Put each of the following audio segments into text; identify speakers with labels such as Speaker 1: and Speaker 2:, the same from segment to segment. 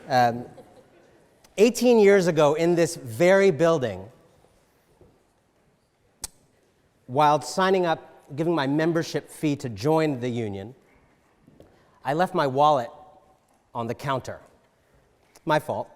Speaker 1: 18 years ago in this very building, while signing up, giving my membership fee to join the union, I left my wallet on the counter. My fault.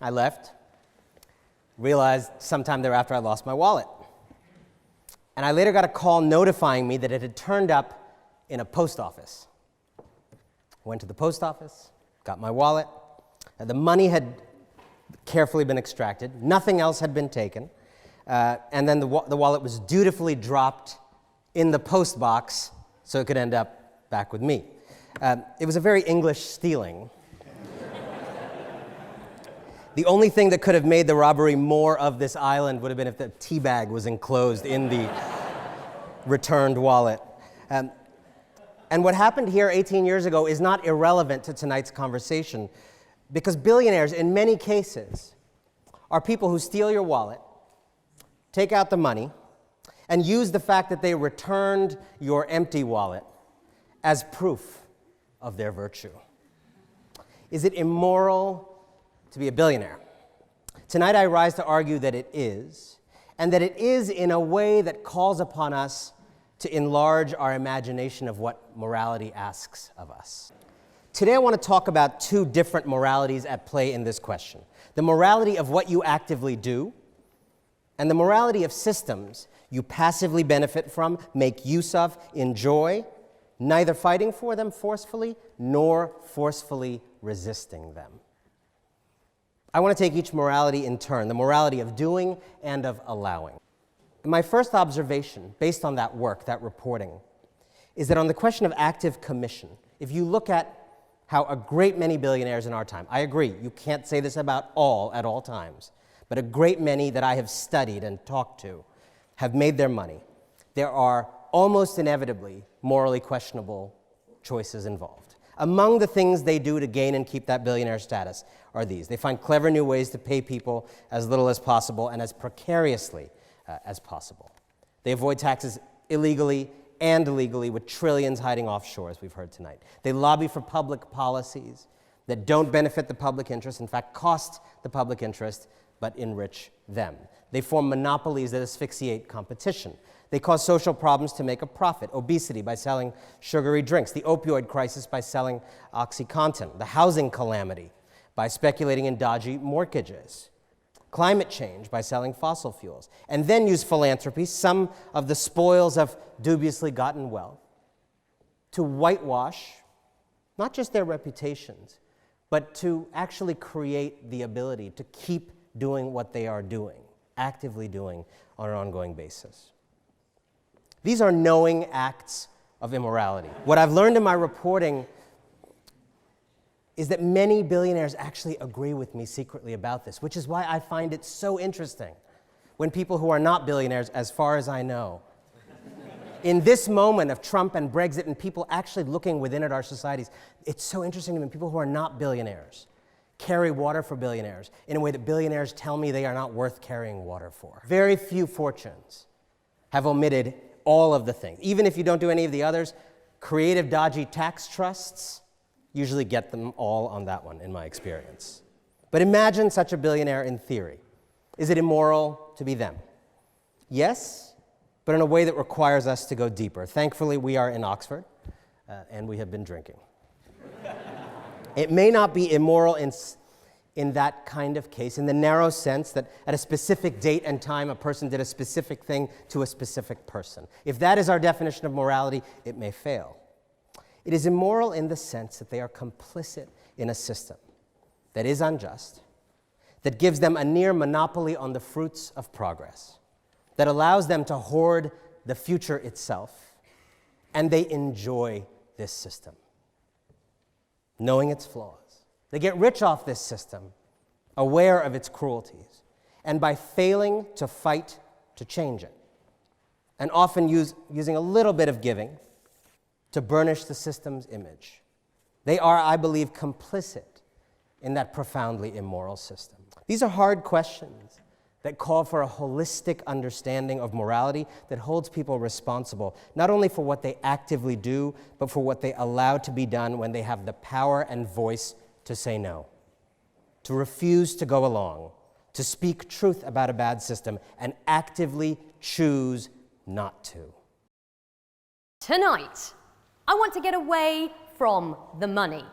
Speaker 1: I left, realized sometime thereafter I lost my wallet. And I later got a call notifying me that it had turned up in a post office. Went to the post office, got my wallet. The money had carefully been extracted. Nothing else had been taken. And then the wallet was dutifully dropped in the post box so it could end up back with me. It was a very English stealing. The only thing that could have made the robbery more of this island would have been if the tea bag was enclosed in the returned wallet. And what happened here 18 years ago is not irrelevant to tonight's conversation, because billionaires, in many cases, are people who steal your wallet, take out the money, and use the fact that they returned your empty wallet as proof of their virtue. Is it immoral to be a billionaire? Tonight I rise to argue that it is, and that it is in a way that calls upon us to enlarge our imagination of what morality asks of us. Today I want to talk about two different moralities at play in this question. The morality of what you actively do, and the morality of systems you passively benefit from, make use of, enjoy, neither fighting for them forcefully nor forcefully resisting them. I want to take each morality in turn, the morality of doing and of allowing. My first observation, based on that work, that reporting, is that on the question of active commission, if you look at how a great many billionaires in our time, I agree, you can't say this about all at all times, but a great many that I have studied and talked to have made their money, there are almost inevitably morally questionable choices involved. Among the things they do to gain and keep that billionaire status are these. They find clever new ways to pay people as little as possible and as precariously as possible. They avoid taxes illegally and illegally, with trillions hiding offshore, as we've heard tonight. They lobby for public policies that don't benefit the public interest, in fact, cost the public interest, but enrich them. They form monopolies that asphyxiate competition. They cause social problems to make a profit: obesity by selling sugary drinks, the opioid crisis by selling OxyContin, the housing calamity by speculating in dodgy mortgages, climate change by selling fossil fuels, and then use philanthropy, some of the spoils of dubiously gotten wealth, to whitewash not just their reputations, but to actually create the ability to keep doing what they are doing, actively doing on an ongoing basis. These are knowing acts of immorality. What I've learned in my reporting is that many billionaires actually agree with me secretly about this, which is why I find it so interesting when people who are not billionaires, as far as I know, in this moment of Trump and Brexit and people actually looking within at our societies, it's so interesting to me when people who are not billionaires carry water for billionaires in a way that billionaires tell me they are not worth carrying water for. Very few fortunes have omitted all of the things. Even if you don't do any of the others, creative, dodgy tax trusts usually get them all on that one, in my experience. But imagine such a billionaire in theory. Is it immoral to be them? Yes, but in a way that requires us to go deeper. Thankfully, we are in Oxford, and we have been drinking. It may not be immoral in that kind of case, in the narrow sense that at a specific date and time, a person did a specific thing to a specific person. If that is our definition of morality, it may fail. It is immoral in the sense that they are complicit in a system that is unjust, that gives them a near monopoly on the fruits of progress, that allows them to hoard the future itself, and they enjoy this system, knowing its flaws. They get rich off this system, aware of its cruelties, and by failing to fight to change it, and often using a little bit of giving to burnish the system's image. They are, I believe, complicit in that profoundly immoral system. These are hard questions that call for a holistic understanding of morality that holds people responsible, not only for what they actively do, but for what they allow to be done when they have the power and voice to say no, to refuse to go along, to speak truth about a bad system, and actively choose not to.
Speaker 2: Tonight, I want to get away from the money.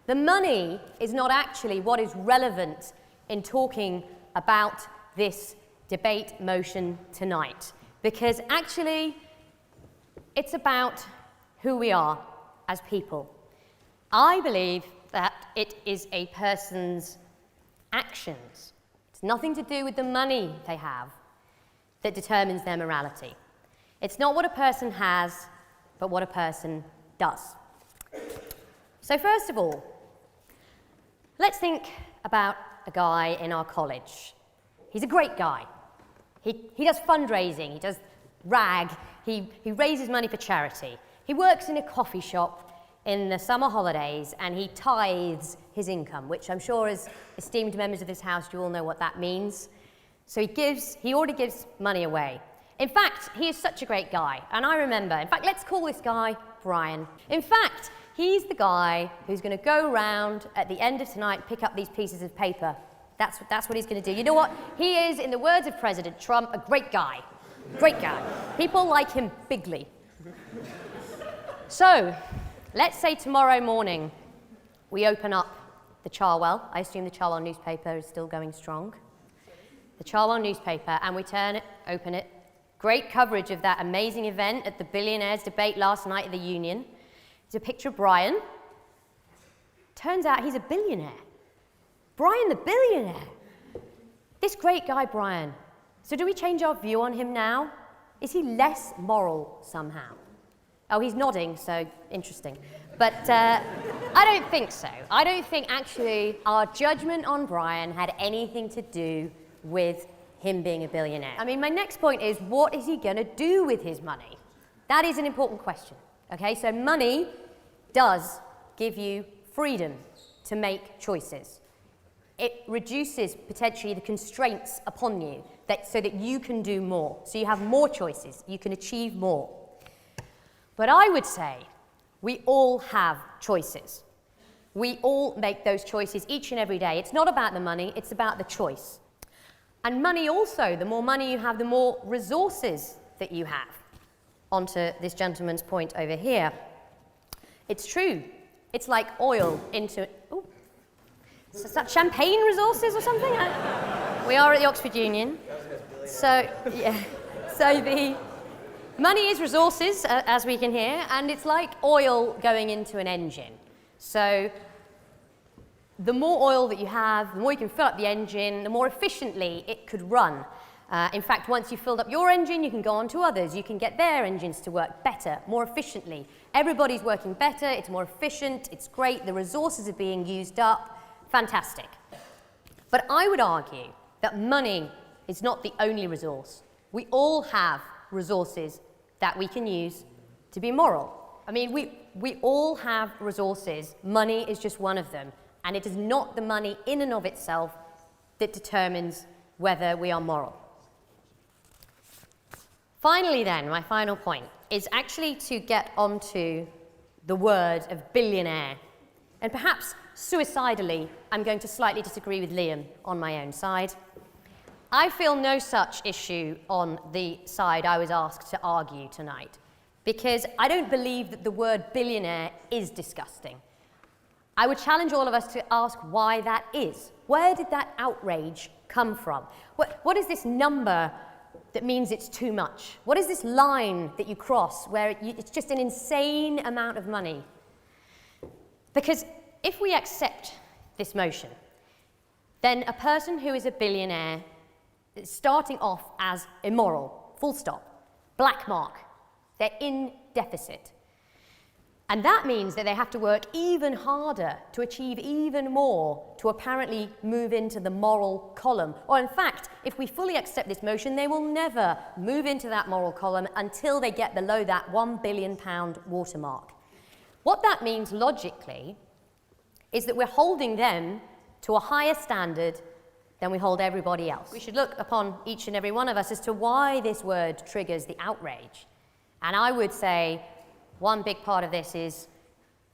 Speaker 2: The money is not actually what is relevant in talking about this debate motion tonight, because actually it's about who we are as people. I believe that it is a person's actions. It's nothing to do with the money they have that determines their morality. It's not what a person has, but what a person does. So first of all, let's think about a guy in our college. He's a great guy. He does fundraising, he does RAG, he raises money for charity. He works in a coffee shop in the summer holidays and he tithes his income, which I'm sure as esteemed members of this house, you all know what that means. So he already gives money away. In fact, he is such a great guy. And I remember, in fact, let's call this guy Brian. In fact, he's the guy who's going to go around at the end of tonight and pick up these pieces of paper. That's what he's going to do. You know what? He is, in the words of President Trump, a great guy. Great guy. People like him bigly. So, let's say tomorrow morning we open up the Charwell. I assume the Charwell newspaper is still going strong. The Charwell newspaper, and we open it. Great coverage of that amazing event at the Billionaires debate last night at the Union. It's a picture of Brian. Turns out he's a billionaire. Brian the billionaire. This great guy, Brian. So do we change our view on him now? Is he less moral somehow? Oh, he's nodding, so interesting. But I don't think so. I don't think actually our judgment on Brian had anything to do with him being a billionaire. I mean, my next point is, what is he going to do with his money? That is an important question. Okay, so money does give you freedom to make choices. It reduces potentially the constraints upon you so that you can do more. So you have more choices, you can achieve more. But I would say we all have choices. We all make those choices each and every day. It's not about the money, it's about the choice. And money also, the more money you have, the more resources that you have. On to this gentleman's point over here. It's true. It's like oil into... Ooh. Is that champagne resources or something? We are at the Oxford Union. So, yeah. So the money is resources, as we can hear, and it's like oil going into an engine. So the more oil that you have, the more you can fill up the engine, the more efficiently it could run. In fact, once you've filled up your engine, you can go on to others. You can get their engines to work better, more efficiently. Everybody's working better, it's more efficient, it's great, the resources are being used up. Fantastic. But I would argue that money is not the only resource. We all have resources that we can use to be moral. I mean, we all have resources. Money is just one of them. And it is not the money in and of itself that determines whether we are moral. Finally then, my final point is actually to get onto the word of billionaire. And perhaps suicidally, I'm going to slightly disagree with Liam on my own side. I feel no such issue on the side I was asked to argue tonight, because I don't believe that the word billionaire is disgusting. I would challenge all of us to ask why that is. Where did that outrage come from? What is this number that means it's too much? What is this line that you cross where it's just an insane amount of money? Because if we accept this motion, then a person who is a billionaire is starting off as immoral, full stop, black mark. They're in deficit. And that means that they have to work even harder to achieve even more to apparently move into the moral column. Or in fact, if we fully accept this motion, they will never move into that moral column until they get below that £1 billion watermark. What that means logically is that we're holding them to a higher standard than we hold everybody else. We should look upon each and every one of us as to why this word triggers the outrage. And I would say one big part of this is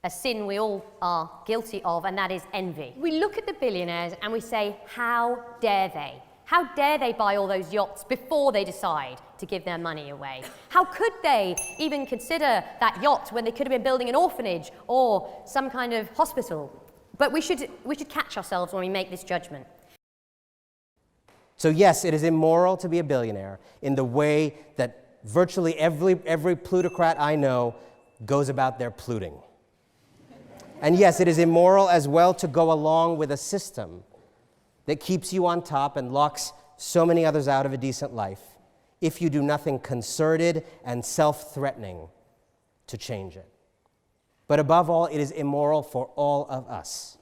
Speaker 2: a sin we all are guilty of, and that is envy. We look at the billionaires and we say, how dare they? How dare they buy all those yachts before they decide to give their money away? How could they even consider that yacht when they could have been building an orphanage or some kind of hospital? But we should catch ourselves when we make this judgment.
Speaker 1: So yes, it is immoral to be a billionaire in the way that virtually every plutocrat I know goes about their pluting. And yes, it is immoral as well to go along with a system that keeps you on top and locks so many others out of a decent life if you do nothing concerted and self-threatening to change it. But above all, it is immoral for all of us.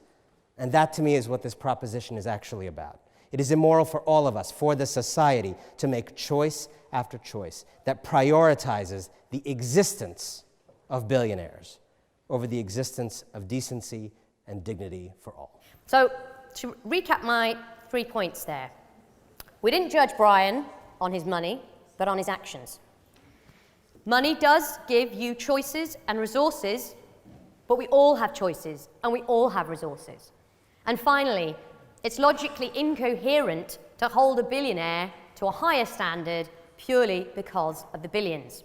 Speaker 1: And that, to me, is what this proposition is actually about. It is immoral for all of us, for the society, to make choice after choice that prioritizes the existence of billionaires over the existence of decency and dignity for all.
Speaker 2: So, to recap my 3 points there, we didn't judge Brian on his money, but on his actions. Money does give you choices and resources, but we all have choices and we all have resources. And finally, it's logically incoherent to hold a billionaire to a higher standard purely because of the billions.